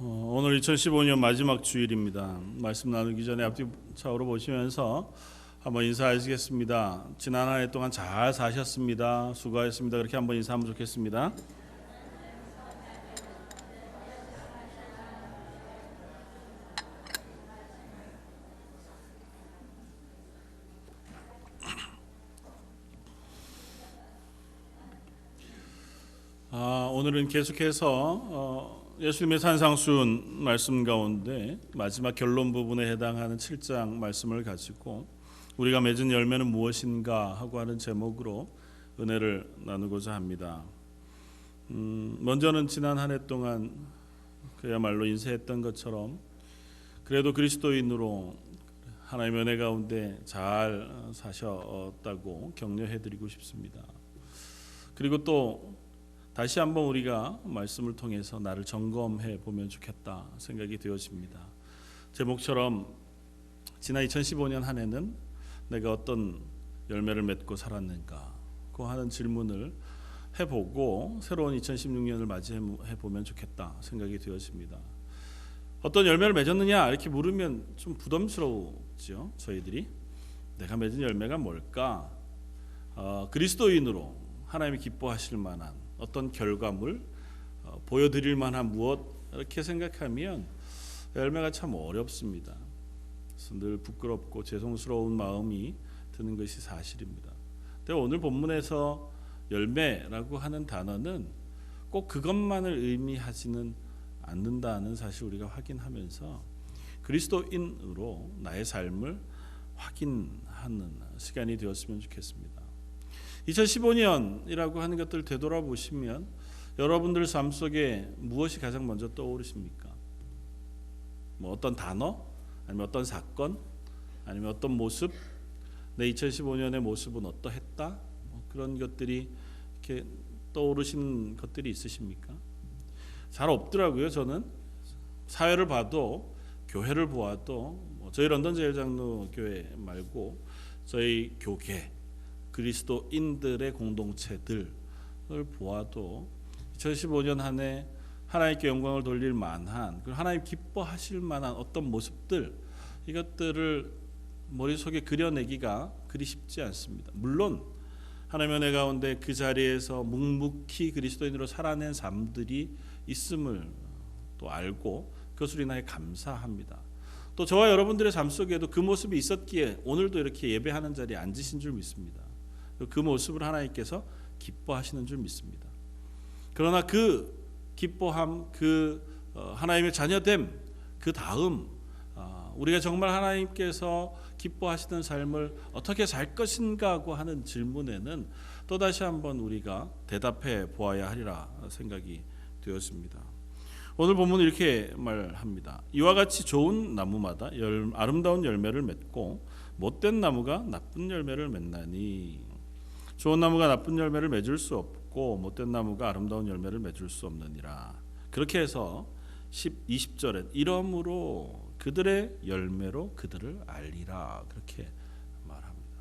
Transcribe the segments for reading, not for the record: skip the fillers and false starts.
오늘 2015년 마지막 주일입니다. 말씀 나누기 전에 앞뒤 좌우로 보시면서 한번 인사하시겠습니다. 지난 한 해 동안 잘 사셨습니다. 수고하셨습니다. 그렇게 한번 인사하면 좋겠습니다. 오늘은 계속해서 예수님의 산상수훈 말씀 가운데 마지막 결론 부분에 해당하는 7장 말씀을 가지고 우리가 맺은 열매는 무엇인가 하고 하는 제목으로 은혜를 나누고자 합니다. 먼저는 지난 한 해 동안 그야말로 인쇄했던 것처럼 그래도 그리스도인으로 하나님의 은혜 가운데 잘 사셨다고 격려해드리고 싶습니다. 그리고 또 다시 한번 우리가 말씀을 통해서 나를 점검해 보면 좋겠다 생각이 되어집니다. 제목처럼 지난 2015년 한 해는 내가 어떤 열매를 맺고 살았는가 그 하는 질문을 해보고 새로운 2016년을 맞이해 보면 좋겠다 생각이 되어집니다. 어떤 열매를 맺었느냐 이렇게 물으면 좀 부담스러우죠. 저희들이 내가 맺은 열매가 뭘까? 그리스도인으로 하나님이 기뻐하실 만한 어떤 결과물 보여드릴 만한 무엇 이렇게 생각하면 열매가 참 어렵습니다. 그래서 늘 부끄럽고 죄송스러운 마음이 드는 것이 사실입니다. 근데 오늘 본문에서 열매라고 하는 단어는 꼭 그것만을 의미하지는 않는다는 사실 우리가 확인하면서 그리스도인으로 나의 삶을 확인하는 시간이 되었으면 좋겠습니다. 2015년이라고 하는 것들을 되돌아보시면 여러분들 삶 속에 무엇이 가장 먼저 떠오르십니까? 뭐 어떤 단어? 아니면 어떤 사건? 아니면 어떤 모습? 내 2015년의 모습은 어떠했다? 그런 것들이 이렇게 떠오르시는 것들이 있으십니까? 잘 없더라고요. 저는 사회를 봐도 교회를 보아도 저희 런던 제일장로 교회 말고 저희 교계 그리스도인들의 공동체들을 보아도 2015년 한 해 하나님께 영광을 돌릴 만한 하나님 기뻐하실 만한 어떤 모습들 이것들을 머릿속에 그려내기가 그리 쉽지 않습니다. 물론 하나님의 은혜 가운데 그 자리에서 묵묵히 그리스도인으로 살아낸 삶들이 있음을 또 알고 그것으로 인하여 감사합니다. 또 저와 여러분들의 삶 속에도 그 모습이 있었기에 오늘도 이렇게 예배하는 자리에 앉으신 줄 믿습니다. 그 모습을 하나님께서 기뻐하시는 줄 믿습니다. 그러나 그 기뻐함, 그 하나님의 자녀됨, 그 다음 우리가 정말 하나님께서 기뻐하시는 삶을 어떻게 살 것인가 하고 하는 질문에는 또다시 한번 우리가 대답해 보아야 하리라 생각이 되었습니다. 오늘 본문은 이렇게 말합니다. 이와 같이 좋은 나무마다 아름다운 열매를 맺고 못된 나무가 나쁜 열매를 맺나니 좋은 나무가 나쁜 열매를 맺을 수 없고 못된 나무가 아름다운 열매를 맺을 수 없느니라. 그렇게 해서 20절에 이러므로 그들의 열매로 그들을 알리라 그렇게 말합니다.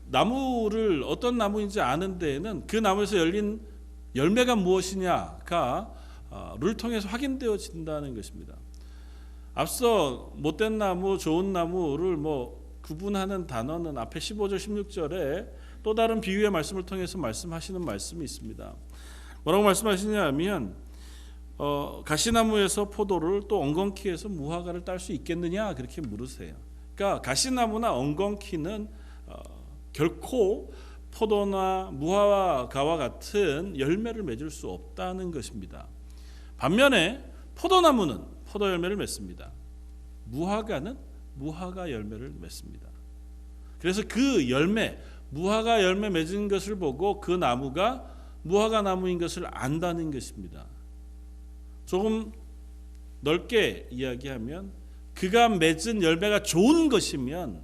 나무를 어떤 나무인지 아는 데에는 그 나무에서 열린 열매가 무엇이냐가 를 통해서 확인되어진다는 것입니다. 앞서 못된 나무, 좋은 나무를 구분하는 단어는 앞에 15절, 16절에 또 다른 비유의 말씀을 통해서 말씀하시는 말씀이 있습니다. 뭐라고 말씀하시냐면 가시나무에서 포도를 또 엉겅퀴에서 무화과를 딸 수 있겠느냐 그렇게 물으세요. 그러니까 가시나무나 엉겅퀴는 결코 포도나 무화과와 같은 열매를 맺을 수 없다는 것입니다. 반면에 포도나무는 포도 열매를 맺습니다. 무화과는 무화과 열매를 맺습니다. 그래서 그 열매, 무화과 열매 맺은 것을 보고 그 나무가 무화과 나무인 것을 안다는 것입니다. 조금 넓게 이야기하면 그가 맺은 열매가 좋은 것이면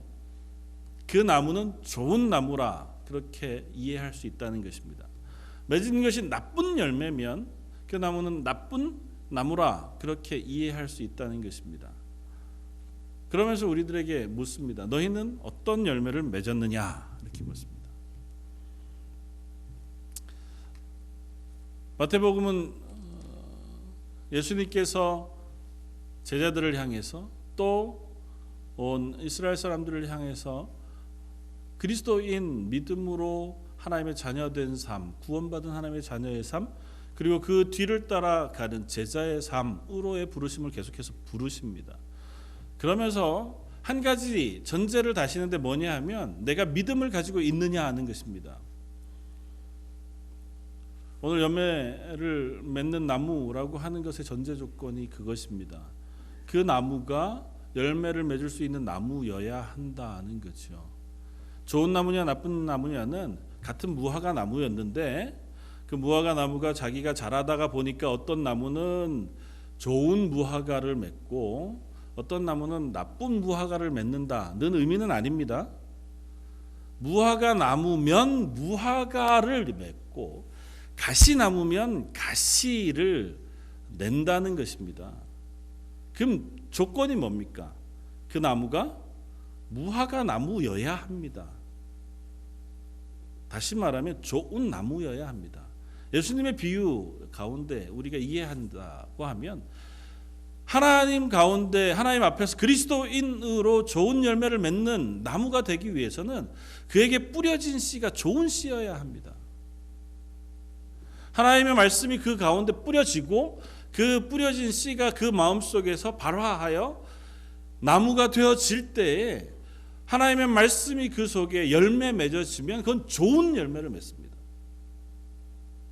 그 나무는 좋은 나무라 그렇게 이해할 수 있다는 것입니다. 맺은 것이 나쁜 열매면 그 나무는 나쁜 나무라 그렇게 이해할 수 있다는 것입니다. 그러면서 우리들에게 묻습니다. 너희는 어떤 열매를 맺었느냐 이렇게 묻습니다. 마태복음은 예수님께서 제자들을 향해서 또 온 이스라엘 사람들을 향해서 그리스도인 믿음으로 하나님의 자녀된 삶, 구원받은 하나님의 자녀의 삶, 그리고 그 뒤를 따라가는 제자의 삶으로의 부르심을 계속해서 부르십니다. 그러면서 한 가지 전제를 다시는데 뭐냐 하면 내가 믿음을 가지고 있느냐 하는 것입니다. 오늘 열매를 맺는 나무라고 하는 것의 전제 조건이 그것입니다. 그 나무가 열매를 맺을 수 있는 나무여야 한다는 거죠. 좋은 나무냐 나쁜 나무냐는 같은 무화과 나무였는데 그 무화과 나무가 자기가 자라다가 보니까 어떤 나무는 좋은 무화과를 맺고 어떤 나무는 나쁜 무화과를 맺는다는 의미는 아닙니다. 무화과 나무면 무화과를 맺고 가시나무면 가시를 낸다는 것입니다. 그럼 조건이 뭡니까? 그 나무가 무화과 나무여야 합니다. 다시 말하면 좋은 나무여야 합니다. 예수님의 비유 가운데 우리가 이해한다고 하면 하나님 가운데 하나님 앞에서 그리스도인으로 좋은 열매를 맺는 나무가 되기 위해서는 그에게 뿌려진 씨가 좋은 씨여야 합니다. 하나님의 말씀이 그 가운데 뿌려지고 그 뿌려진 씨가 그 마음속에서 발화하여 나무가 되어질 때에 하나님의 말씀이 그 속에 열매 맺어지면 그건 좋은 열매를 맺습니다.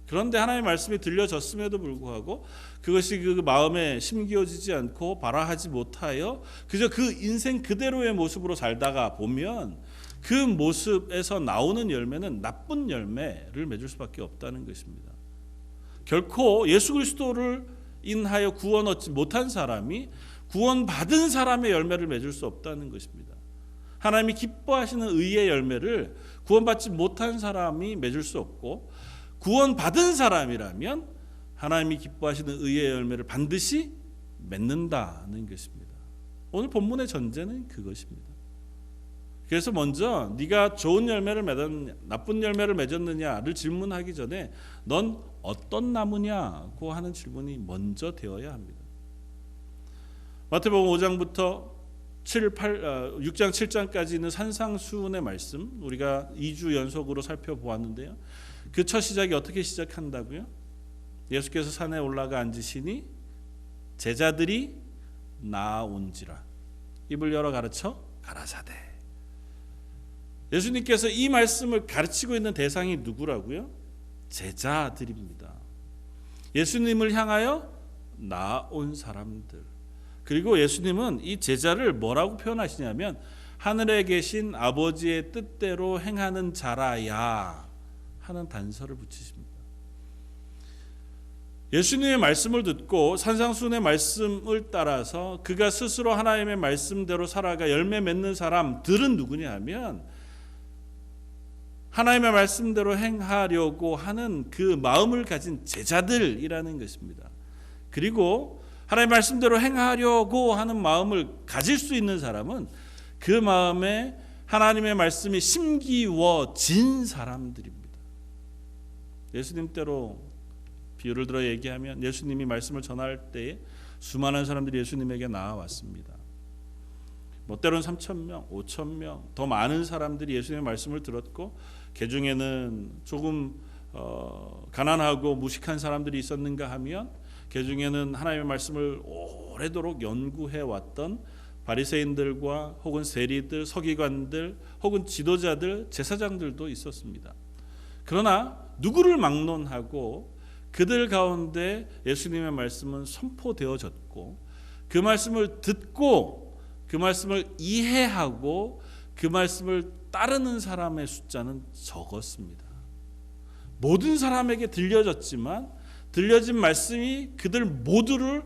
그런데 하나님의 말씀이 들려졌음에도 불구하고 그것이 그 마음에 심기어지지 않고 발화하지 못하여 그저 그 인생 그대로의 모습으로 살다가 보면 그 모습에서 나오는 열매는 나쁜 열매를 맺을 수밖에 없다는 것입니다. 결코 예수 그리스도를 인하여 구원 얻지 못한 사람이 구원받은 사람의 열매를 맺을 수 없다는 것입니다. 하나님이 기뻐하시는 의의 열매를 구원받지 못한 사람이 맺을 수 없고 구원받은 사람이라면 하나님이 기뻐하시는 의의 열매를 반드시 맺는다는 것입니다. 오늘 본문의 전제는 그것입니다. 그래서 먼저 네가 좋은 열매를 맺었느냐 나쁜 열매를 맺었느냐를 질문하기 전에 넌 어떤 나무냐고 하는 질문이 먼저 되어야 합니다. 마태복음 5장부터 6장 7장까지 있는 산상수훈의 말씀 우리가 2주 연속으로 살펴보았는데요. 그 첫 시작이 어떻게 시작한다고요? 예수께서 산에 올라가 앉으시니 제자들이 나온지라 입을 열어 가르쳐 가라사대. 예수님께서 이 말씀을 가르치고 있는 대상이 누구라고요? 제자들입니다. 예수님을 향하여 나온 사람들. 그리고 예수님은 이 제자를 뭐라고 표현하시냐면 하늘에 계신 아버지의 뜻대로 행하는 자라야 하는 단서를 붙이십니다. 예수님의 말씀을 듣고 산상수훈의 말씀을 따라서 그가 스스로 하나님의 말씀대로 살아가 열매 맺는 사람들은 누구냐 하면 하나님의 말씀대로 행하려고 하는 그 마음을 가진 제자들이라는 것입니다. 그리고 하나님의 말씀대로 행하려고 하는 마음을 가질 수 있는 사람은 그 마음에 하나님의 말씀이 심기워진 사람들입니다. 예수님대로 비유를 들어 얘기하면 예수님이 말씀을 전할 때에 수많은 사람들이 예수님에게 나와왔습니다. 뭐 때로는 3,000명, 5,000명 더 많은 사람들이 예수님의 말씀을 들었고 그 중에는 조금 가난하고 무식한 사람들이 있었는가 하면 그 중에는 하나님의 말씀을 오래도록 연구해 왔던 바리새인들과 혹은 세리들, 서기관들 혹은 지도자들, 제사장들도 있었습니다. 그러나 누구를 막론하고 그들 가운데 예수님의 말씀은 선포되어졌고 그 말씀을 듣고 그 말씀을 이해하고 그 말씀을 따르는 사람의 숫자는 적었습니다. 모든 사람에게 들려졌지만 들려진 말씀이 그들 모두를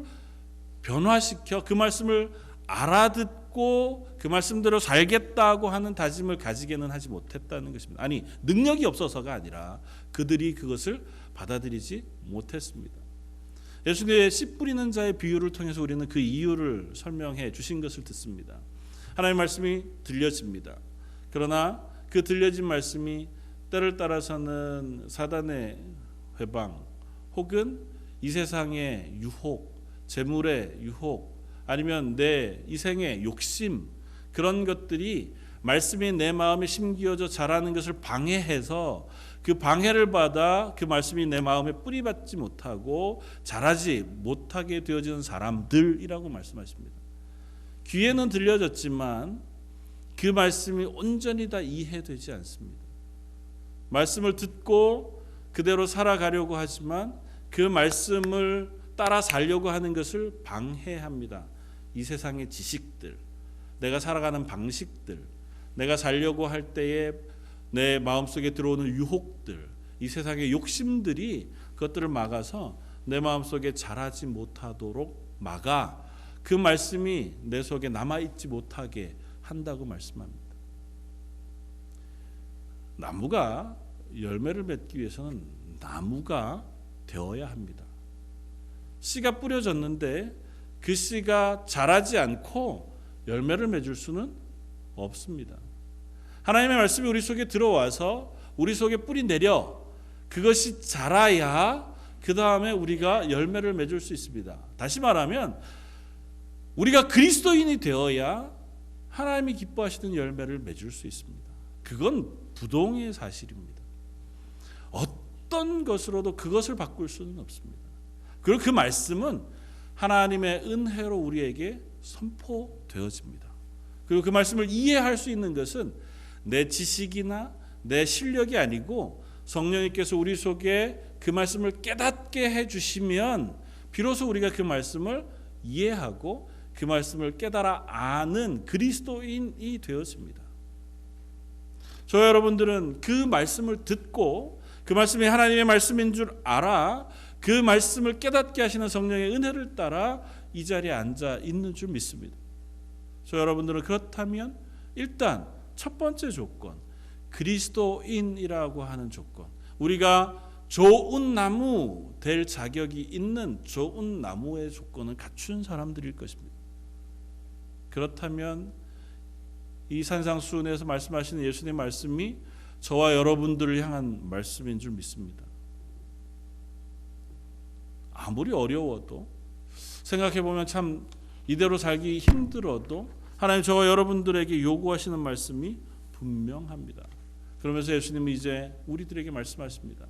변화시켜 그 말씀을 알아듣고 그 말씀대로 살겠다고 하는 다짐을 가지게는 하지 못했다는 것입니다. 아니 능력이 없어서가 아니라 그들이 그것을 받아들이지 못했습니다. 예수님의 씨 뿌리는 자의 비유를 통해서 우리는 그 이유를 설명해 주신 것을 듣습니다. 하나님의 말씀이 들려집니다. 그러나 그 들려진 말씀이 때를 따라서는 사단의 회방 혹은 이 세상의 유혹 재물의 유혹, 아니면 내 이생의 욕심, 그런 것들이 말씀이 내 마음에 심기어져 자라는 것을 방해해서 그 방해를 받아 그 말씀이 내 마음에 뿌리받지 못하고 자라지 못하게 되어지는 사람들이라고 말씀하십니다. 귀에는 들려졌지만 그 말씀이 온전히 다 이해되지 않습니다. 말씀을 듣고 그대로 살아가려고 하지만 그 말씀을 따라 살려고 하는 것을 방해합니다. 이 세상의 지식들, 내가 살아가는 방식들, 내가 살려고 할 때에 내 마음속에 들어오는 유혹들, 이 세상의 욕심들이 그것들을 막아서 내 마음속에 자라지 못하도록 막아 그 말씀이 내 속에 남아있지 못하게 한다고 말씀합니다. 나무가 열매를 맺기 위해서는 나무가 되어야 합니다. 씨가 뿌려졌는데 그 씨가 자라지 않고 열매를 맺을 수는 없습니다. 하나님의 말씀이 우리 속에 들어와서 우리 속에 뿌리 내려 그것이 자라야 그 다음에 우리가 열매를 맺을 수 있습니다. 다시 말하면 우리가 그리스도인이 되어야 하나님이 기뻐하시는 열매를 맺을 수 있습니다. 그건 부동의 사실입니다. 어떤 것으로도 그것을 바꿀 수는 없습니다. 그리고 그 말씀은 하나님의 은혜로 우리에게 선포되어집니다. 그리고 그 말씀을 이해할 수 있는 것은 내 지식이나 내 실력이 아니고 성령님께서 우리 속에 그 말씀을 깨닫게 해주시면 비로소 우리가 그 말씀을 이해하고 그 말씀을 깨달아 아는 그리스도인이 되었습니다. 저 여러분들은 그 말씀을 듣고 그 말씀이 하나님의 말씀인 줄 알아 그 말씀을 깨닫게 하시는 성령의 은혜를 따라 이 자리에 앉아 있는 줄 믿습니다. 저 여러분들은 그렇다면 일단 첫 번째 조건, 그리스도인이라고 하는 조건, 우리가 좋은 나무 될 자격이 있는 좋은 나무의 조건을 갖춘 사람들일 것입니다. 그렇다면 이 산상수훈에서 말씀하시는 예수님의 말씀이 저와 여러분들을 향한 말씀인 줄 믿습니다. 아무리 어려워도 생각해보면 참 이대로 살기 힘들어도 하나님 저와 여러분들에게 요구하시는 말씀이 분명합니다. 그러면서 예수님은 이제 우리들에게 말씀하십니다.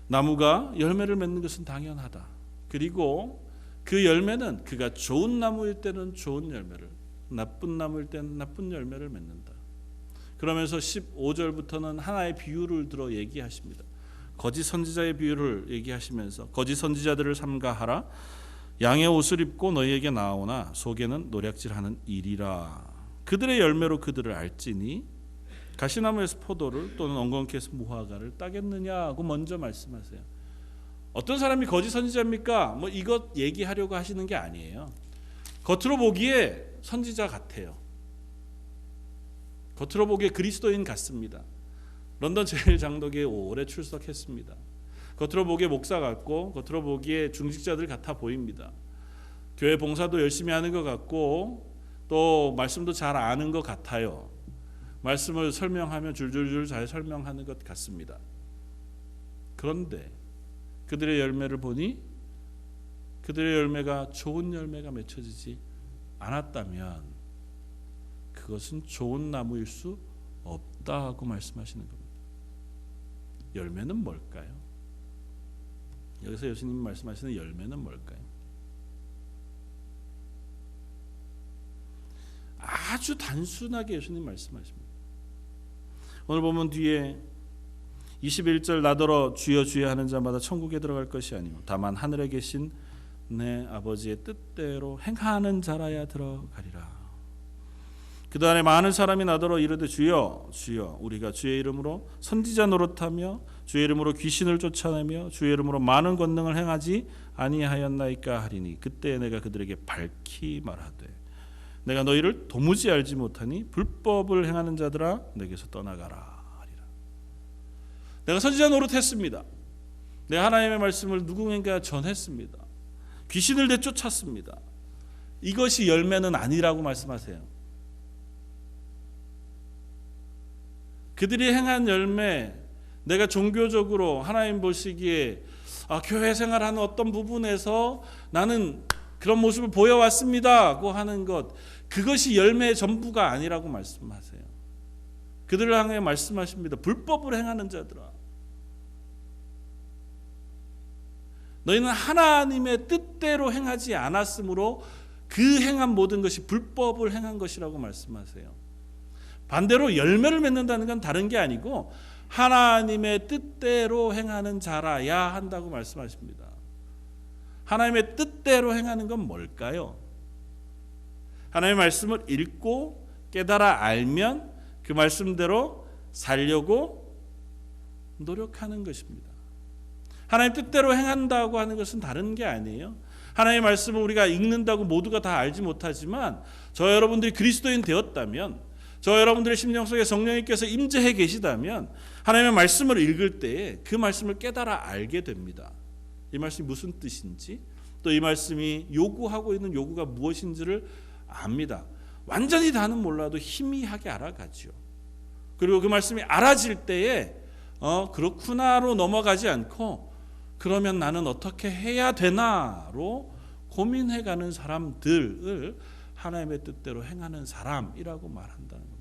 나무가 열매를 맺는 것은 당연하다. 그리고 그 열매는 그가 좋은 나무일 때는 좋은 열매를, 나쁜 나무일 때는 나쁜 열매를 맺는다. 그러면서 15절부터는 하나의 비유를 들어 얘기하십니다. 거짓 선지자의 비유를 얘기하시면서 거짓 선지자들을 삼가하라. 양의 옷을 입고 너희에게 나오나 속에는 노략질하는 일이라. 그들의 열매로 그들을 알지니 가시나무에서 포도를 또는 엉겅퀴에서 무화과를 따겠느냐고 먼저 말씀하세요. 어떤 사람이 거짓 선지자입니까? 뭐 이것 얘기하려고 하시는 게 아니에요. 겉으로 보기에 선지자 같아요. 겉으로 보기에 그리스도인 같습니다. 런던 제일장독에 오래 출석했습니다. 겉으로 보기에 목사 같고 겉으로 보기에 중직자들 같아 보입니다. 교회 봉사도 열심히 하는 것 같고 또 말씀도 잘 아는 것 같아요. 말씀을 설명하면 줄줄줄 잘 설명하는 것 같습니다. 그런데 그들의 열매를 보니 그들의 열매가 좋은 열매가 맺혀지지 않았다면 그것은 좋은 나무일 수 없다고 말씀하시는 겁니다. 열매는 뭘까요? 여기서 예수님이 말씀하시는 열매는 뭘까요? 아주 단순하게 예수님 말씀하십니다. 오늘 보면 뒤에 21절 나더러 주여 주여 하는 자마다 천국에 들어갈 것이 아니요 다만 하늘에 계신 내 아버지의 뜻대로 행하는 자라야 들어가리라. 그다음에 많은 사람이 나더러 이르되 주여 주여 우리가 주의 이름으로 선지자 노릇하며 주의 이름으로 귀신을 쫓아내며 주의 이름으로 많은 권능을 행하지 아니하였나이까 하리니 그때 내가 그들에게 밝히 말하되 내가 너희를 도무지 알지 못하니 불법을 행하는 자들아 내게서 떠나가라 하리라. 내가 선지자 노릇했습니다. 내 하나님의 말씀을 누구에게 전했습니다. 귀신을 내쫓았습니다. 이것이 열매는 아니라고 말씀하세요. 그들이 행한 열매, 내가 종교적으로 하나님 보시기에 교회 생활하는 어떤 부분에서 나는 그런 모습을 보여왔습니다고 하는 것, 그것이 열매의 전부가 아니라고 말씀하세요. 그들을 향해 말씀하십니다. 불법을 행하는 자들아, 너희는 하나님의 뜻대로 행하지 않았으므로 그 행한 모든 것이 불법을 행한 것이라고 말씀하세요. 반대로 열매를 맺는다는 건 다른 게 아니고 하나님의 뜻대로 행하는 자라야 한다고 말씀하십니다. 하나님의 뜻대로 행하는 건 뭘까요? 하나님의 말씀을 읽고 깨달아 알면 그 말씀대로 살려고 노력하는 것입니다. 하나님 뜻대로 행한다고 하는 것은 다른 게 아니에요. 하나님의 말씀을 우리가 읽는다고 모두가 다 알지 못하지만 저 여러분들이 그리스도인 되었다면, 저 여러분들의 심령 속에 성령님께서 임재해 계시다면 하나님의 말씀을 읽을 때에 그 말씀을 깨달아 알게 됩니다. 이 말씀이 무슨 뜻인지, 또 이 말씀이 요구하고 있는 요구가 무엇인지를 압니다. 완전히 다는 몰라도 희미하게 알아가죠. 그리고 그 말씀이 알아질 때에 그렇구나로 넘어가지 않고 그러면 나는 어떻게 해야 되나로 고민해가는 사람들을 하나님의 뜻대로 행하는 사람이라고 말한다는 겁니다.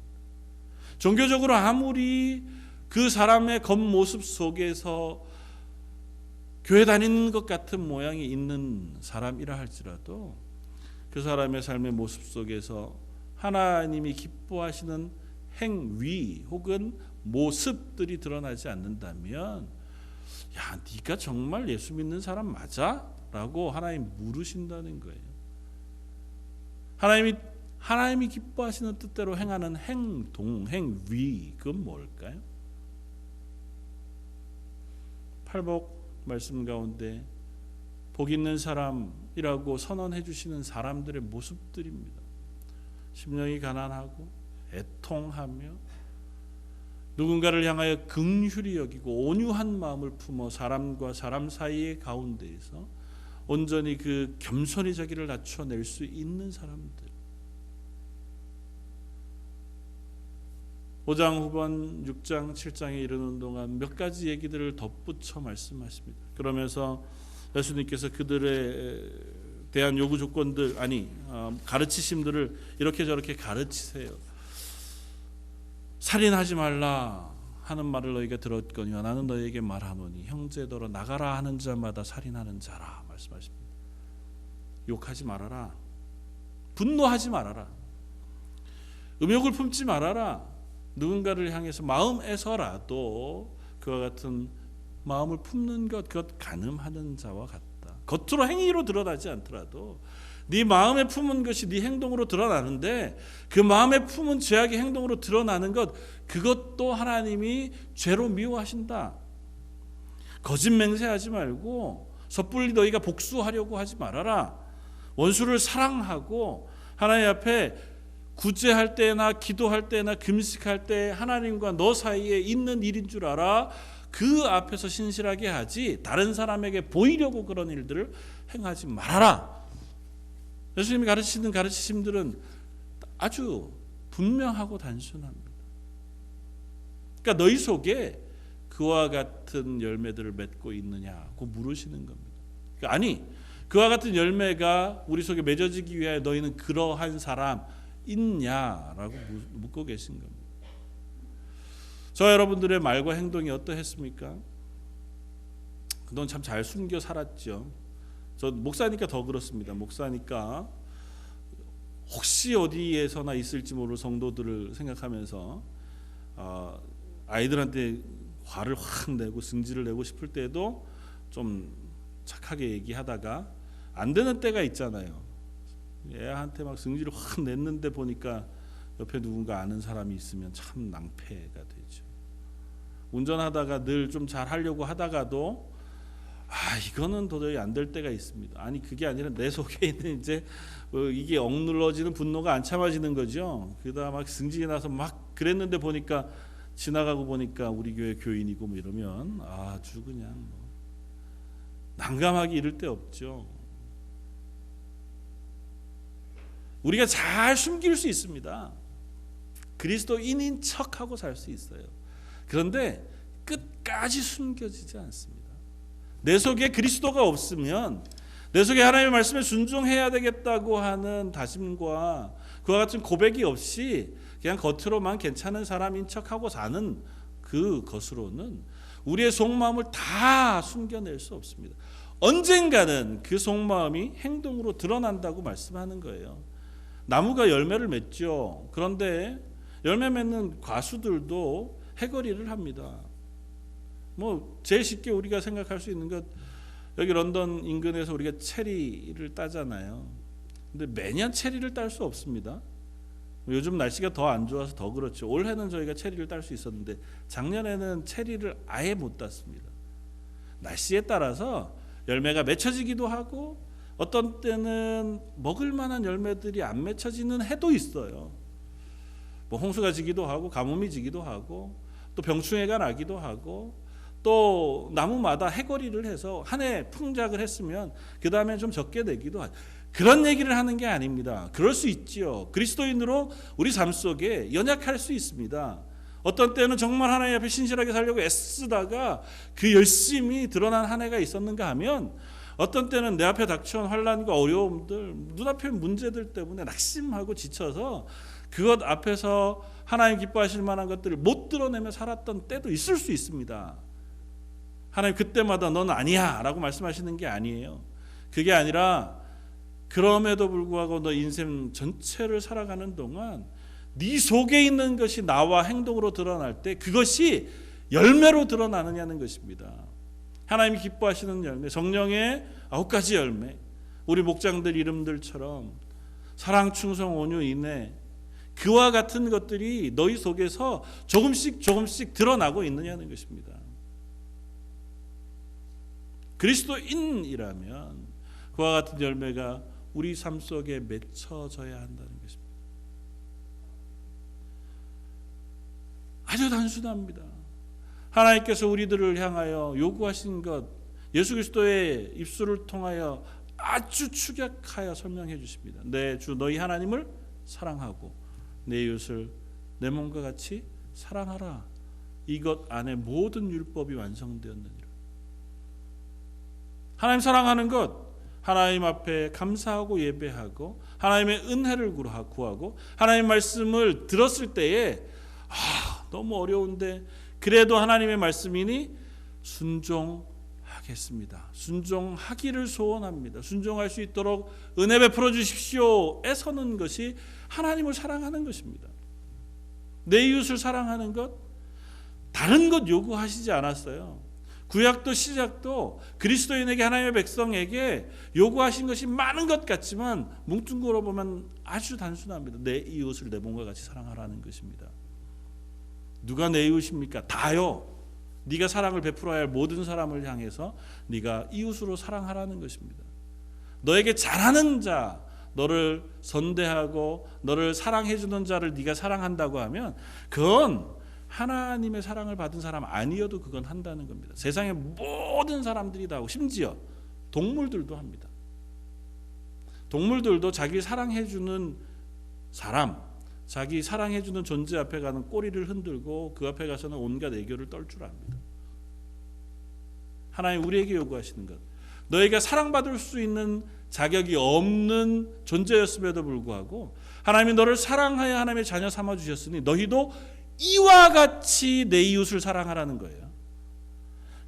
종교적으로 아무리 그 사람의 겉모습 속에서 교회 다니는 것 같은 모양이 있는 사람이라 할지라도 그 사람의 삶의 모습 속에서 하나님이 기뻐하시는 행위 혹은 모습들이 드러나지 않는다면, 야, 네가 정말 예수 믿는 사람 맞아? 라고 하나님 물으신다는 거예요. 하나님이 기뻐하시는 뜻대로 행하는 행동, 행위, 그건 뭘까요? 팔복 말씀 가운데 복 있는 사람이라고 선언해 주시는 사람들의 모습들입니다. 심령이 가난하고 애통하며 누군가를 향하여 긍휼히 여기고 온유한 마음을 품어 사람과 사람 사이의 가운데에서 온전히 그 겸손히 자기를 낮춰낼 수 있는 사람들. 5장 후반 6장 7장에 이르는 동안 몇 가지 얘기들을 덧붙여 말씀하십니다. 그러면서 예수님께서 그들에 대한 요구 조건들, 가르치심들을 이렇게 저렇게 가르치세요. 살인하지 말라 하는 말을 너희가 들었거니와 나는 너희에게 말하노니 형제더러 나가라 하는 자마다 살인하는 자라 말씀하십니다. 욕하지 말아라. 분노하지 말아라. 음욕을 품지 말아라. 누군가를 향해서 마음에서라도 그와 같은 마음을 품는 것, 그것 가늠하는 자와 같다. 겉으로 행위로 드러나지 않더라도 네 마음에 품은 것이 네 행동으로 드러나는데, 그 마음에 품은 죄악의 행동으로 드러나는 것, 그것도 하나님이 죄로 미워하신다. 거짓 맹세하지 말고 섣불리 너희가 복수하려고 하지 말아라. 원수를 사랑하고 하나님 앞에 구제할 때나 기도할 때나 금식할 때 하나님과 너 사이에 있는 일인 줄 알아. 그 앞에서 신실하게 하지 다른 사람에게 보이려고 그런 일들을 행하지 말아라. 예수님이 가르치는 가르치심들은 아주 분명하고 단순합니다. 그러니까 너희 속에 그와 같은 열매들을 맺고 있느냐고 물으시는 겁니다. 그러니까 아니, 그와 같은 열매가 우리 속에 맺어지기 위하여 너희는 그러한 사람 있냐라고 묻고 계신 겁니다. 저 여러분들의 말과 행동이 어떠했습니까? 그동안 참 잘 숨겨 살았죠. 저 목사니까 더 그렇습니다. 목사니까 혹시 어디에서나 있을지 모를 성도들을 생각하면서 아이들한테 화를 확 내고 승질을 내고 싶을 때도 좀 착하게 얘기하다가 안 되는 때가 있잖아요. 애한테 막 승질을 확 냈는데 보니까 옆에 누군가 아는 사람이 있으면 참 낭패가 되죠. 운전하다가 늘 좀 잘 하려고 하다가도 이거는 도저히 안 될 때가 있습니다. 아니, 그게 아니라 내 속에 있는 이제 이게 억눌러지는 분노가 안 참아지는 거죠. 그러다 막 승질이 나서 막 그랬는데 보니까 지나가고 보니까 우리 교회 교인이고 뭐 이러면 아주 그냥 난감하기 이를 데 없죠. 우리가 잘 숨길 수 있습니다. 그리스도인인 척하고 살 수 있어요. 그런데 끝까지 숨겨지지 않습니다. 내 속에 그리스도가 없으면, 내 속에 하나님의 말씀에 순종해야 되겠다고 하는 다짐과 그와 같은 고백이 없이 그냥 겉으로만 괜찮은 사람인 척하고 사는 그 것으로는 우리의 속마음을 다 숨겨낼 수 없습니다. 언젠가는 그 속마음이 행동으로 드러난다고 말씀하는 거예요. 나무가 열매를 맺죠. 그런데 열매 맺는 과수들도 해거리를 합니다. 제일 쉽게 우리가 생각할 수 있는 것, 여기 런던 인근에서 우리가 체리를 따잖아요. 근데 매년 체리를 딸 수 없습니다. 요즘 날씨가 더 안 좋아서 더 그렇죠. 올해는 저희가 체리를 딸 수 있었는데 작년에는 체리를 아예 못 땄습니다. 날씨에 따라서 열매가 맺혀지기도 하고 어떤 때는 먹을 만한 열매들이 안 맺혀지는 해도 있어요. 홍수가 지기도 하고 가뭄이 지기도 하고 또 병충해가 나기도 하고 또 나무마다 해거리를 해서 한 해 풍작을 했으면 그 다음에 좀 적게 내기도 하고, 그런 얘기를 하는 게 아닙니다. 그럴 수 있지요. 그리스도인으로 우리 삶 속에 연약할 수 있습니다. 어떤 때는 정말 하나님 앞에 신실하게 살려고 애쓰다가 그 열심이 드러난 한 해가 있었는가 하면, 어떤 때는 내 앞에 닥쳐온 환난과 어려움들, 눈앞에 문제들 때문에 낙심하고 지쳐서 그것 앞에서 하나님 기뻐하실 만한 것들을 못 드러내며 살았던 때도 있을 수 있습니다. 하나님 그때마다 넌 아니야 라고 말씀하시는 게 아니에요. 그게 아니라 그럼에도 불구하고 너 인생 전체를 살아가는 동안 네 속에 있는 것이 나와 행동으로 드러날 때 그것이 열매로 드러나느냐는 것입니다. 하나님이 기뻐하시는 열매, 성령의 9가지 열매, 우리 목장들 이름들처럼 사랑, 충성, 온유, 인내, 그와 같은 것들이 너희 속에서 조금씩 드러나고 있느냐는 것입니다. 그리스도인이라면 그와 같은 열매가 우리 삶 속에 맺혀져야 한다는 것입니다. 아주 단순합니다. 하나님께서 우리들을 향하여 요구하신 것, 예수 그리스도의 입술을 통하여 아주 축약하여 설명해 주십니다. 내 주 너희 하나님을 사랑하고 내 이웃을 내 몸과 같이 사랑하라. 이것 안에 모든 율법이 완성되었느니라. 하나님 사랑하는 것, 하나님 앞에 감사하고 예배하고 하나님의 은혜를 구하고 하나님 말씀을 들었을 때에 너무 어려운데 그래도 하나님의 말씀이니 순종하겠습니다. 순종하기를 소원합니다. 순종할 수 있도록 은혜 베풀어 주십시오에 서는 것이 하나님을 사랑하는 것입니다. 내 이웃을 사랑하는 것, 다른 것 요구하시지 않았어요. 구약도 시작도 그리스도인에게, 하나님의 백성에게 요구하신 것이 많은 것 같지만 뭉뚱그려 보면 아주 단순합니다. 내 이웃을 내 몸과 같이 사랑하라는 것입니다. 누가 내 이웃입니까? 다요. 네가 사랑을 베풀어야 할 모든 사람을 향해서 네가 이웃으로 사랑하라는 것입니다. 너에게 잘하는 자, 너를 선대하고 너를 사랑해 주는 자를 네가 사랑한다고 하면 그건 하나님의 사랑을 받은 사람 아니어도 그건 한다는 겁니다. 세상의 모든 사람들이 다 하고 심지어 동물들도 합니다. 동물들도 자기 사랑해 주는 사람, 자기 사랑해 주는 존재 앞에 가는 꼬리를 흔들고 그 앞에 가서는 온갖 애교를 떨 줄 압니다. 하나님 우리에게 요구하시는 것, 너희가 사랑받을 수 있는 자격이 없는 존재였음에도 불구하고 하나님이 너를 사랑하여 하나님의 자녀 삼아 주셨으니 너희도 이와 같이 내 이웃을 사랑하라는 거예요.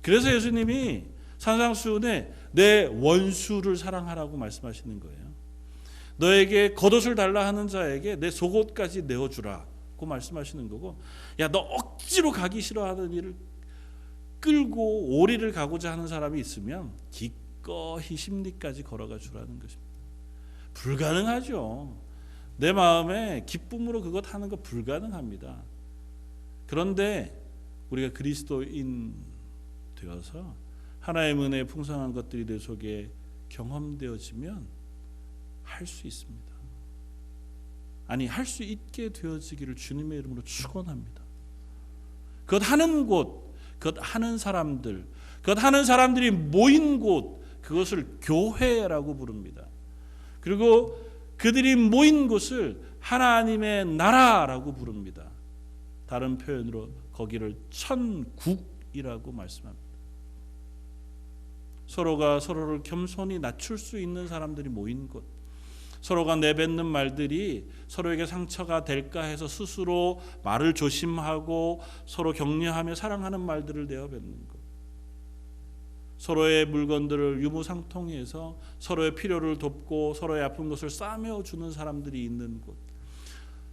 그래서 예수님이 산상수훈에 내 원수를 사랑하라고 말씀하시는 거예요. 너에게 겉옷을 달라 하는 자에게 내 속옷까지 내어주라고 말씀하시는 거고, 야, 너 억지로 가기 싫어하는 일을 끌고 오리를 가고자 하는 사람이 있으면 기꺼이 심리까지 걸어가 주라는 것입니다. 불가능하죠. 내 마음에 기쁨으로 그것 하는 거 불가능합니다. 그런데 우리가 그리스도인 되어서 하나님의 은혜의 풍성한 것들이 내 속에 경험되어지면 할 수 있습니다. 아니, 할 수 있게 되어지기를 주님의 이름으로 축원합니다. 그것 하는 곳, 그것 하는 사람들, 그것 하는 사람들이 모인 곳, 그것을 교회라고 부릅니다. 그리고 그들이 모인 곳을 하나님의 나라라고 부릅니다. 다른 표현으로 거기를 천국이라고 말씀합니다. 서로가 서로를 겸손히 낮출 수 있는 사람들이 모인 곳, 서로가 내뱉는 말들이 서로에게 상처가 될까 해서 스스로 말을 조심하고 서로 격려하며 사랑하는 말들을 내어뱉는 것, 서로의 물건들을 유무상통해서 서로의 필요를 돕고 서로의 아픈 것을 싸매어 주는 사람들이 있는 곳,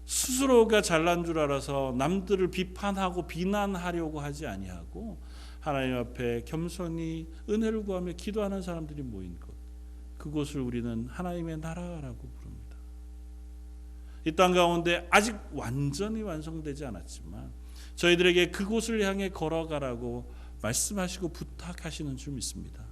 스스로가 잘난 줄 알아서 남들을 비판하고 비난하려고 하지 아니하고 하나님 앞에 겸손히 은혜를 구하며 기도하는 사람들이 모인 곳, 그곳을 우리는 하나님의 나라라고 부릅니다. 이 땅 가운데 아직 완전히 완성되지 않았지만 저희들에게 그곳을 향해 걸어가라고 말씀하시고 부탁하시는 줄 믿습니다.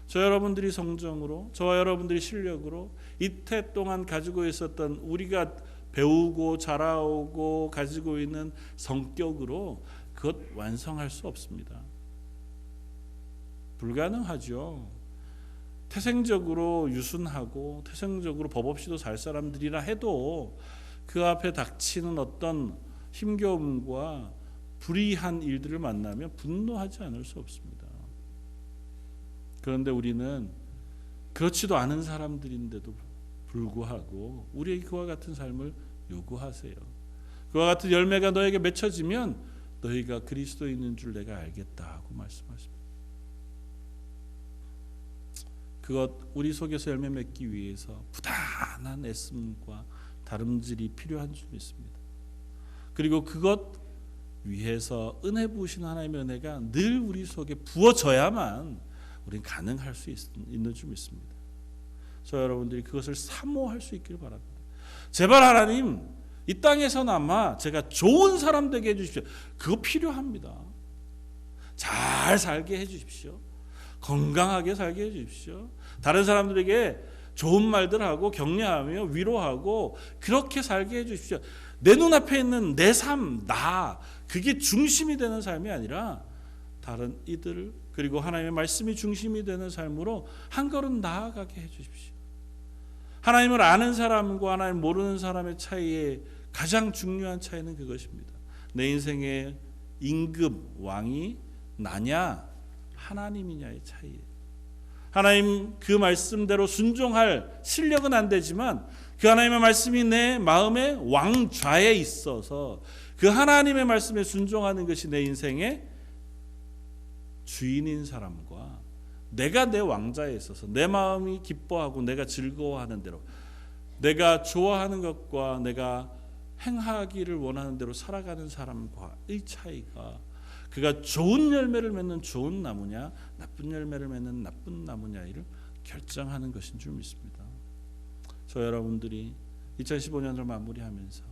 저 여러분들이 성정으로, 저와 여러분들이 실력으로 이태 동안 가지고 있었던, 우리가 배우고 자라오고 가지고 있는 성격으로 그것 완성할 수 없습니다. 불가능하죠. 태생적으로 유순하고 태생적으로 법 없이도 살 사람들이라 해도 그 앞에 닥치는 어떤 힘겨움과 불이한 일들을 만나면 분노하지 않을 수 없습니다. 그런데 우리는 그렇지도 않은 사람들인데도 불구하고 우리에게 그와 같은 삶을 요구하세요. 그와 같은 열매가 너에게 맺혀지면 너희가 그리스도인인 줄 내가 알겠다 하고 말씀하십니다. 그것 우리 속에서 열매 맺기 위해서 부단한 애씀과 다름질이 필요한 줄 믿습니다. 그리고 그것 위해서 은혜 부으신 하나님의 은혜가 늘 우리 속에 부어져야만 우리는 가능할 수 있는 줄 믿습니다. 저 여러분들이 그것을 사모할 수 있기를 바랍니다. 제발 하나님, 이 땅에서나마 제가 좋은 사람 되게 해주십시오. 그거 필요합니다. 잘 살게 해주십시오. 건강하게 살게 해주십시오. 다른 사람들에게 좋은 말들 하고 격려하며 위로하고 그렇게 살게 해주십시오. 내 눈앞에 있는 내 삶, 나, 그게 중심이 되는 삶이 아니라 다른 이들, 그리고 하나님의 말씀이 중심이 되는 삶으로 한 걸음 나아가게 해주십시오. 하나님을 아는 사람과 하나님 모르는 사람의 차이에 가장 중요한 차이는 그것입니다. 내 인생의 임금, 왕이 나냐 하나님이냐의 차이예요. 하나님 그 말씀대로 순종할 실력은 안 되지만 그 하나님의 말씀이 내 마음의 왕좌에 있어서 그 하나님의 말씀에 순종하는 것이 내 인생의 주인인 사람과 내가 내 왕좌에 있어서 내 마음이 기뻐하고 내가 즐거워하는 대로, 내가 좋아하는 것과 내가 행하기를 원하는 대로 살아가는 사람과의 차이가, 그가 좋은 열매를 맺는 좋은 나무냐 나쁜 열매를 맺는 나쁜 나무냐를 결정하는 것인 줄 믿습니다. 저 여러분들이 2015년을 마무리하면서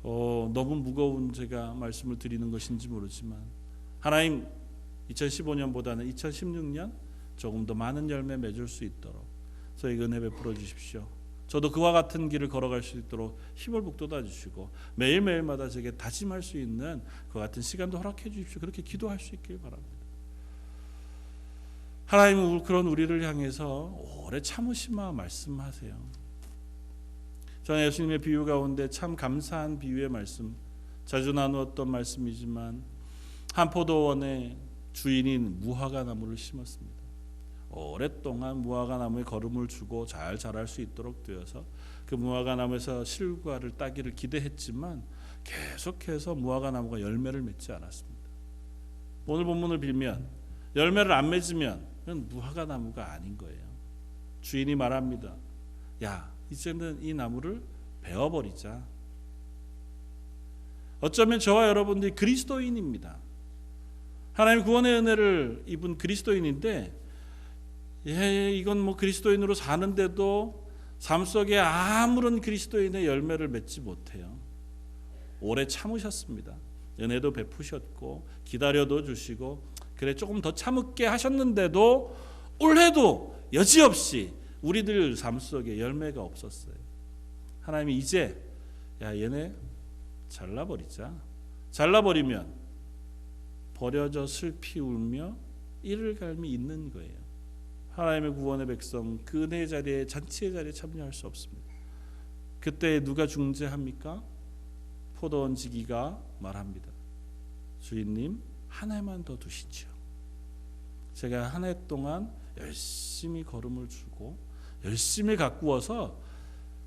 너무 무거운 제가 말씀을 드리는 것인지 모르지만 하나님 2015년보다는 2016년 조금 더 많은 열매 맺을 수 있도록 저에게 은혜 베풀어 주십시오. 저도 그와 같은 길을 걸어갈 수 있도록 힘을 북돋아 주시고 매일매일마다 제게 다짐할 수 있는 그와 같은 시간도 허락해 주십시오. 그렇게 기도할 수 있길 바랍니다. 하나님은 그런 우리를 향해서 오래 참으시마 말씀하세요. 저는 예수님의 비유 가운데 참 감사한 비유의 말씀, 자주 나누었던 말씀이지만 한 포도원에 주인인 무화과 나무를 심었습니다. 오랫동안 무화과 나무에 거름을 주고 잘 자랄 수 있도록 되어서 그 무화과 나무에서 실과를 따기를 기대했지만 계속해서 무화과 나무가 열매를 맺지 않았습니다. 오늘 본문을 빌면 열매를 안 맺으면 그건 무화과 나무가 아닌 거예요. 주인이 말합니다. 야, 이제는 이 나무를 베어버리자. 어쩌면 저와 여러분들이 그리스도인입니다. 하나님 구원의 은혜를 입은 그리스도인인데 이건 뭐 그리스도인으로 사는데도 삶 속에 아무런 그리스도인의 열매를 맺지 못해요. 오래 참으셨습니다. 은혜도 베푸셨고 기다려도 주시고 그래 조금 더 참을게 하셨는데도 올해도 여지없이 우리들 삶 속에 열매가 없었어요. 하나님이 이제 야 얘네 잘라버리자. 잘라버리면 버려져 슬피 울며 이를 갈미 있는 거예요. 하나님의 구원의 백성 그 은혜의 자리에 잔치의 자리에 참여할 수 없습니다. 그때 누가 중재합니까? 포도원 지기가 말합니다. 주인님 한 해만 더 두시죠. 제가 한 해 동안 열심히 걸음을 주고 열심히 가꾸어서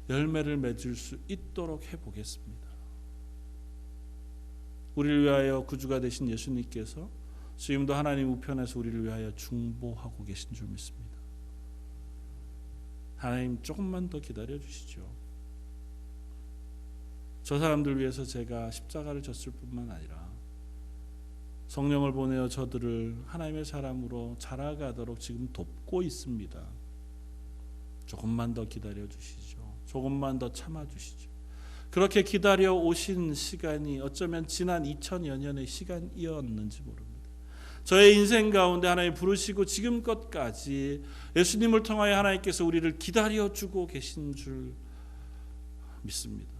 열매를 맺을 수 있도록 해보겠습니다. 우리를 위하여 구주가 되신 예수님께서 지금도 하나님 우편에서 우리를 위하여 중보하고 계신 줄 믿습니다. 하나님 조금만 더 기다려 주시죠. 저 사람들 위해서 제가 십자가를 졌을 뿐만 아니라 성령을 보내어 저들을 하나님의 사람으로 자라가도록 지금 돕고 있습니다. 조금만 더 기다려 주시죠. 조금만 더 참아 주시죠. 그렇게 기다려 오신 시간이 어쩌면 지난 2000여 년의 시간이었는지 모릅니다. 저의 인생 가운데 하나님 부르시고 지금껏까지 예수님을 통하여 하나님께서 우리를 기다려주고 계신 줄 믿습니다.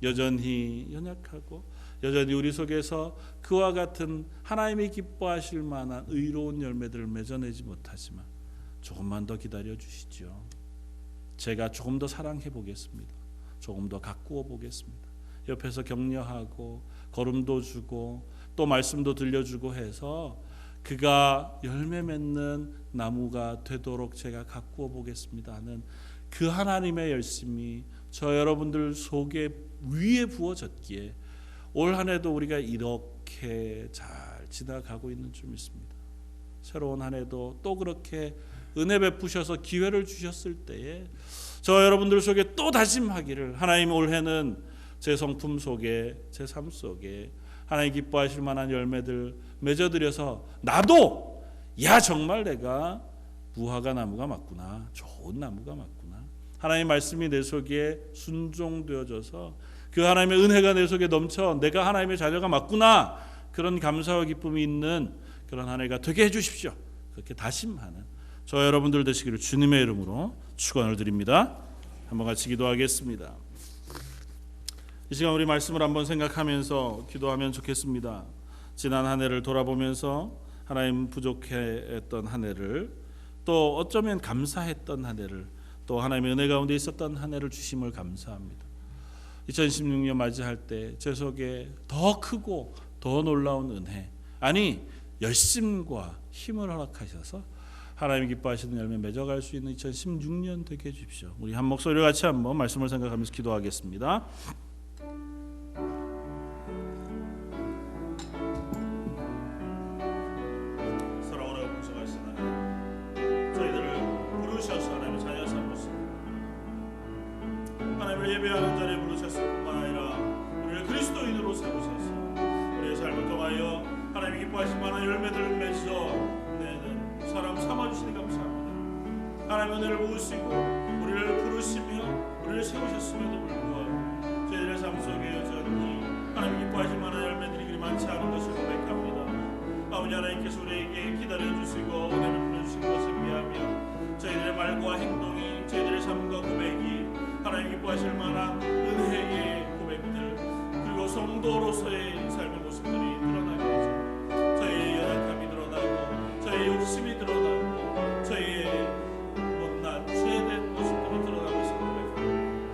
여전히 연약하고 여전히 우리 속에서 그와 같은 하나님이 기뻐하실 만한 의로운 열매들을 맺어내지 못하지만 조금만 더 기다려 주시죠. 제가 조금 더 사랑해 보겠습니다. 조금 더 가꾸어 보겠습니다. 옆에서 격려하고 걸음도 주고 또 말씀도 들려주고 해서 그가 열매 맺는 나무가 되도록 제가 가꾸어 보겠습니다 하는 그 하나님의 열심이 저 여러분들 속에 위에 부어졌기에 올 한 해도 우리가 이렇게 잘 지나가고 있는 줄 믿습니다. 새로운 한 해도 또 그렇게 은혜 베푸셔서 기회를 주셨을 때에 저 여러분들 속에 또 다짐하기를 하나님 올해는 제 성품 속에 제 삶 속에 하나님 기뻐하실 만한 열매들 맺어드려서 나도 야 정말 내가 무화과 나무가 맞구나, 좋은 나무가 맞구나, 하나님 말씀이 내 속에 순종되어져서 그 하나님의 은혜가 내 속에 넘쳐 내가 하나님의 자녀가 맞구나, 그런 감사와 기쁨이 있는 그런 한 해가 되게 해주십시오. 그렇게 다짐하는 저 여러분들 되시기를 주님의 이름으로 축원을 드립니다. 한번 같이 기도하겠습니다. 이 시간 우리 말씀을 한번 생각하면서 기도하면 좋겠습니다. 지난 한 해를 돌아보면서 하나님 부족했던 한 해를, 또 어쩌면 감사했던 한 해를, 또 하나님의 은혜 가운데 있었던 한 해를 주심을 감사합니다. 2016년 맞이할 때 제 속에 더 크고 더 놀라운 은혜, 아니 열심과 힘을 허락하셔서 하나님 기뻐하시는 열매 맺어갈 수 있는 2016년 되게 해주십시오. 우리 한 목소리로 같이 한번 말씀을 생각하면서 기도하겠습니다. 사랑하고 공성하신 하나님, 저희들을 부르셔서 하나님의 자녀 삼으시고 하나님을 예배하는 자리에 부르셨을 뿐만 아니라 우리를 그리스도인으로 세우셔서 우리의 삶을 통하여 하나님 기뻐하실 만한 열매들을 맺어 사람 삼아주시니 감사합니다. 하나님의 은혜를 모으시고 우리를 부르시며 우리를 세우셨음에도 불구하고 저희들의 삶 속에 여전히 하나님 기뻐하실 만한 열매들이 그리 많지 않은 것을 고백합니다. 아버지 하나님께서 우리에게 기다려주시고 은혜를 풀어주신 것을 위하며 저희들의 말과 행동이, 저희들의 삶과 고백이 하나님 기뻐하실 만한 은혜의 고백들, 그리고 성도로서의 삶을